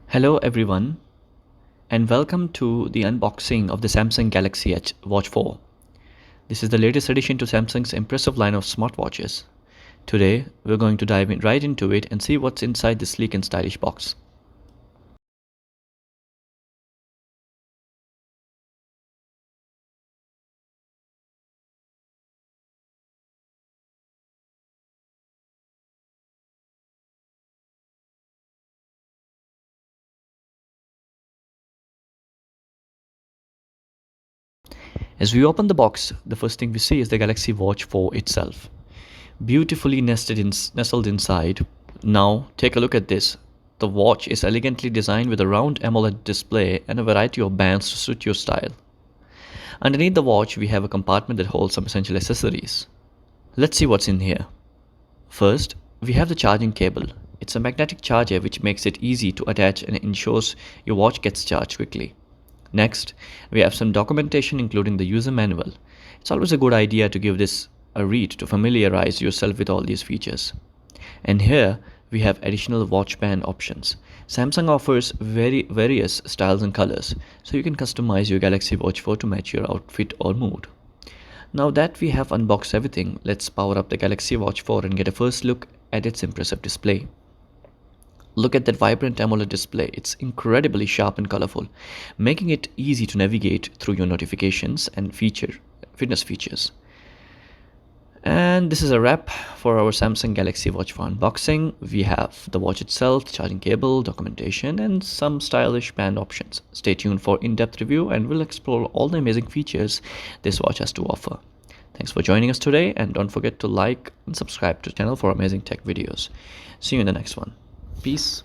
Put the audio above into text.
Hello everyone and welcome to the unboxing of the Samsung Galaxy Edge Watch 4. This is the latest addition to Samsung's impressive line of smartwatches. Today we're going to dive right into it and see what's inside this sleek and stylish box. As we open the box, the first thing we see is the Galaxy Watch 4 itself. Beautifully nestled inside. Now take a look at this. The watch is elegantly designed with a round AMOLED display and a variety of bands to suit your style. Underneath the watch, we have a compartment that holds some essential accessories. Let's see what's in here. First, we have the charging cable. It's a magnetic charger which makes it easy to attach and ensures your watch gets charged quickly. Next, we have some documentation including the user manual. It's always a good idea to give this a read to familiarize yourself with all these features. And here we have additional watch band options. Samsung offers various styles and colors, so you can customize your Galaxy Watch 4 to match your outfit or mood. Now that we have unboxed everything, let's power up the Galaxy Watch 4 and get a first look at its impressive display. Look at that vibrant AMOLED display. It's incredibly sharp and colorful, making it easy to navigate through your notifications and fitness features. And this is a wrap for our Samsung Galaxy Watch 4 unboxing. We have the watch itself, charging cable, documentation, and some stylish band options. Stay tuned for in-depth review and we'll explore all the amazing features this watch has to offer. Thanks for joining us today, and don't forget to like and subscribe to the channel for amazing tech videos. See you in the next one. Peace.